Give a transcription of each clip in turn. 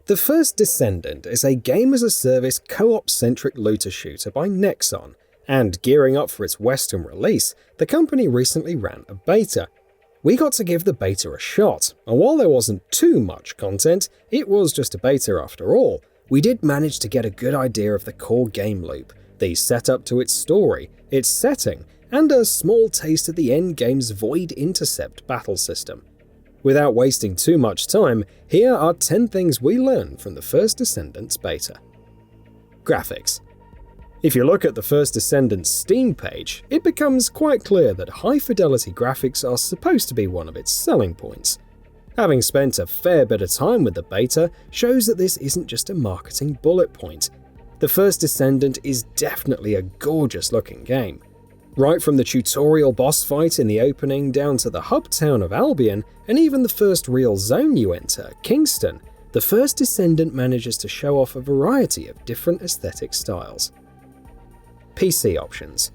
The First Descendant is a game-as-a-service co-op-centric looter shooter by Nexon, and gearing up for its Western release, the company recently ran a beta. We got to give the beta a shot, and while there wasn't too much content, it was just a beta after all, we did manage to get a good idea of the core game loop, the setup to its story, its setting, and a small taste of the endgame's Void Intercept Battle system. Without wasting too much time, here are 10 things we learned from the First Descendant's beta. Graphics. If you look at the First Descendant's Steam page, it becomes quite clear that high-fidelity graphics are supposed to be one of its selling points. Having spent a fair bit of time with the beta shows that this isn't just a marketing bullet point. The First Descendant is definitely a gorgeous-looking game. Right from the tutorial boss fight in the opening down to the hub town of Albion, and even the first real zone you enter, Kingston, the First Descendant manages to show off a variety of different aesthetic styles. PC options.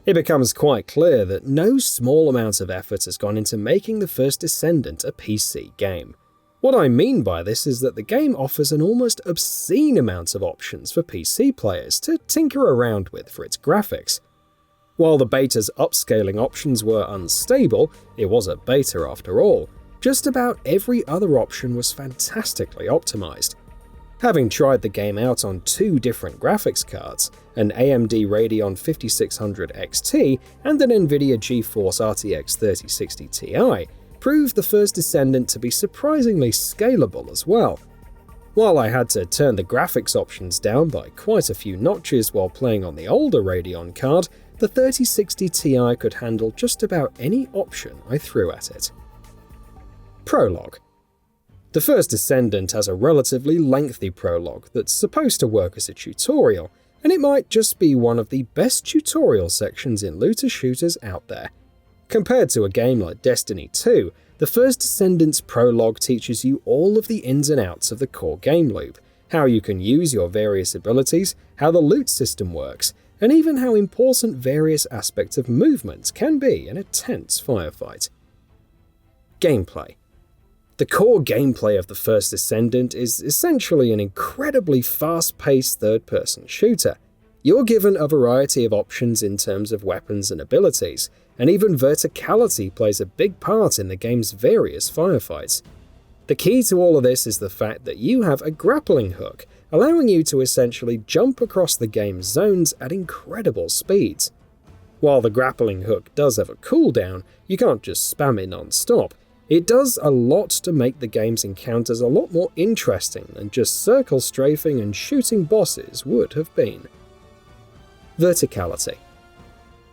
It becomes quite clear that no small amount of effort has gone into making the First Descendant a PC game. What I mean by this is that the game offers an almost obscene amount of options for PC players to tinker around with for its graphics. While the beta's upscaling options were unstable, it was a beta after all, just about every other option was fantastically optimized. Having tried the game out on 2 different graphics cards, an AMD Radeon 5600 XT and an Nvidia GeForce RTX 3060 Ti, proved the First Descendant to be surprisingly scalable as well. While I had to turn the graphics options down by quite a few notches while playing on the older Radeon card, the 3060 Ti could handle just about any option I threw at it. Prologue. The First Descendant has a relatively lengthy prologue that's supposed to work as a tutorial, and it might just be one of the best tutorial sections in looter shooters out there. Compared to a game like Destiny 2, the First Descendant's prologue teaches you all of the ins and outs of the core game loop, how you can use your various abilities, how the loot system works, and even how important various aspects of movement can be in a tense firefight. Gameplay. The core gameplay of the First Descendant is essentially an incredibly fast-paced third-person shooter. You're given a variety of options in terms of weapons and abilities, and even verticality plays a big part in the game's various firefights. The key to all of this is the fact that you have a grappling hook, allowing you to essentially jump across the game's zones at incredible speeds. While the grappling hook does have a cooldown, you can't just spam it non-stop. It does a lot to make the game's encounters a lot more interesting than just circle strafing and shooting bosses would have been. Verticality.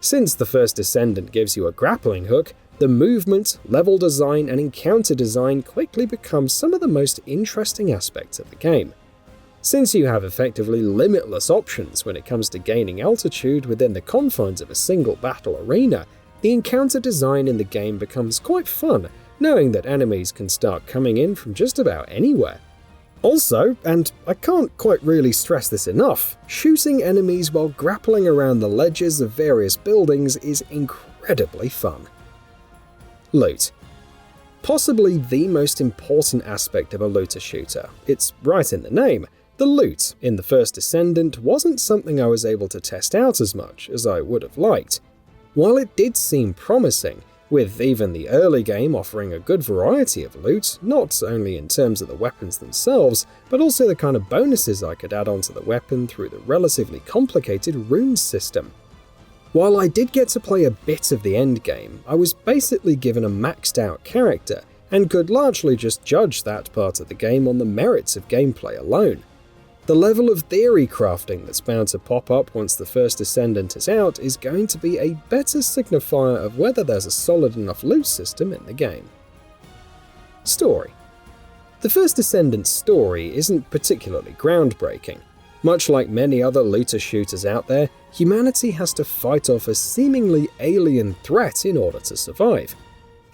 Since the First Descendant gives you a grappling hook, the movement, level design, and encounter design quickly become some of the most interesting aspects of the game. Since you have effectively limitless options when it comes to gaining altitude within the confines of a single battle arena, the encounter design in the game becomes quite fun, knowing that enemies can start coming in from just about anywhere. Also, and I can't quite really stress this enough, shooting enemies while grappling around the ledges of various buildings is incredibly fun. Loot. Possibly the most important aspect of a looter shooter. It's right in the name. The loot in the First Descendant wasn't something I was able to test out as much as I would have liked. While it did seem promising, with even the early game offering a good variety of loot, not only in terms of the weapons themselves, but also the kind of bonuses I could add onto the weapon through the relatively complicated runes system. While I did get to play a bit of the endgame, I was basically given a maxed out character, and could largely just judge that part of the game on the merits of gameplay alone. The level of theory crafting that's bound to pop up once the First Descendant is out is going to be a better signifier of whether there's a solid enough loot system in the game. Story. The First Descendant's story isn't particularly groundbreaking. Much like many other looter shooters out there, humanity has to fight off a seemingly alien threat in order to survive.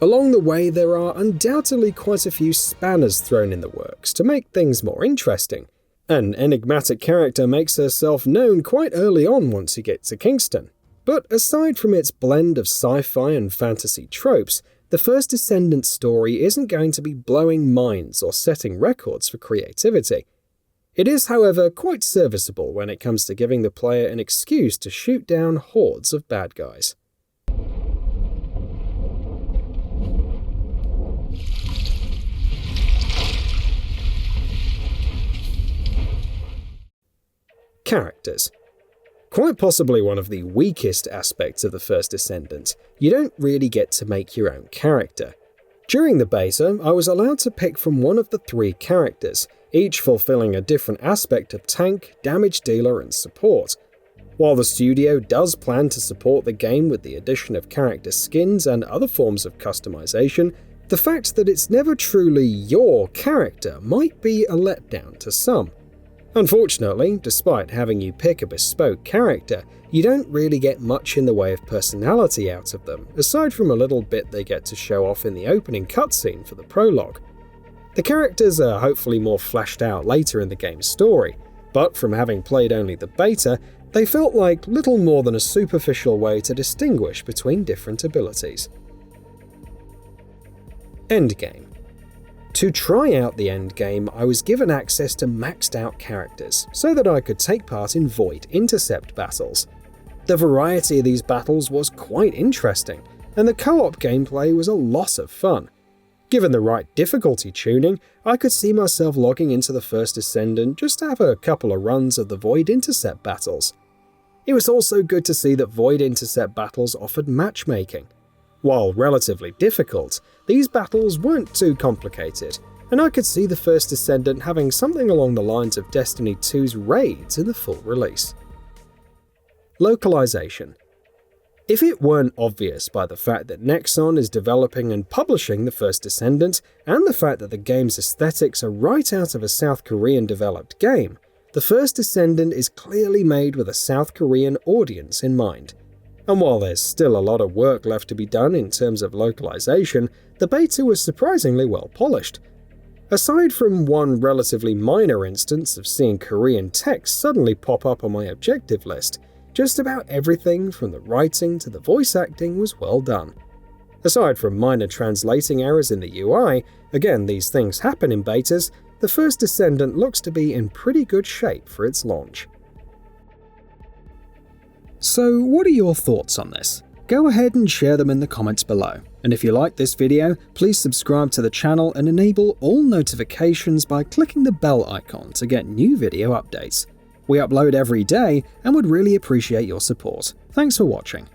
Along the way, there are undoubtedly quite a few spanners thrown in the works to make things more interesting. An enigmatic character makes herself known quite early on once you get to Kingston. But aside from its blend of sci-fi and fantasy tropes, the First Descendant story isn't going to be blowing minds or setting records for creativity. It is, however, quite serviceable when it comes to giving the player an excuse to shoot down hordes of bad guys. Characters. Quite possibly one of the weakest aspects of the First Descendant, you don't really get to make your own character. During the beta, I was allowed to pick from one of the 3 characters, each fulfilling a different aspect of tank, damage dealer, and support. While the studio does plan to support the game with the addition of character skins and other forms of customization, the fact that it's never truly your character might be a letdown to some. Unfortunately, despite having you pick a bespoke character, you don't really get much in the way of personality out of them, aside from a little bit they get to show off in the opening cutscene for the prologue. The characters are hopefully more fleshed out later in the game's story, but from having played only the beta, they felt like little more than a superficial way to distinguish between different abilities. Endgame. To try out the endgame, I was given access to maxed out characters, so that I could take part in Void Intercept battles. The variety of these battles was quite interesting, and the co-op gameplay was a lot of fun. Given the right difficulty tuning, I could see myself logging into the First Descendant just to have a couple of runs of the Void Intercept battles. It was also good to see that Void Intercept battles offered matchmaking. While relatively difficult, these battles weren't too complicated, and I could see the First Descendant having something along the lines of Destiny 2's raids in the full release. Localization. If it weren't obvious by the fact that Nexon is developing and publishing the First Descendant, and the fact that the game's aesthetics are right out of a South Korean developed game, the First Descendant is clearly made with a South Korean audience in mind. And while there's still a lot of work left to be done in terms of localization, the beta was surprisingly well polished. Aside from one relatively minor instance of seeing Korean text suddenly pop up on my objective list, just about everything from the writing to the voice acting was well done. Aside from minor translating errors in the UI, again these things happen in betas, the First Descendant looks to be in pretty good shape for its launch. So what are your thoughts on this? Go ahead and share them in the comments below. And if you like this video, please subscribe to the channel and enable all notifications by clicking the bell icon to get new video updates. We upload every day and would really appreciate your support. Thanks for watching.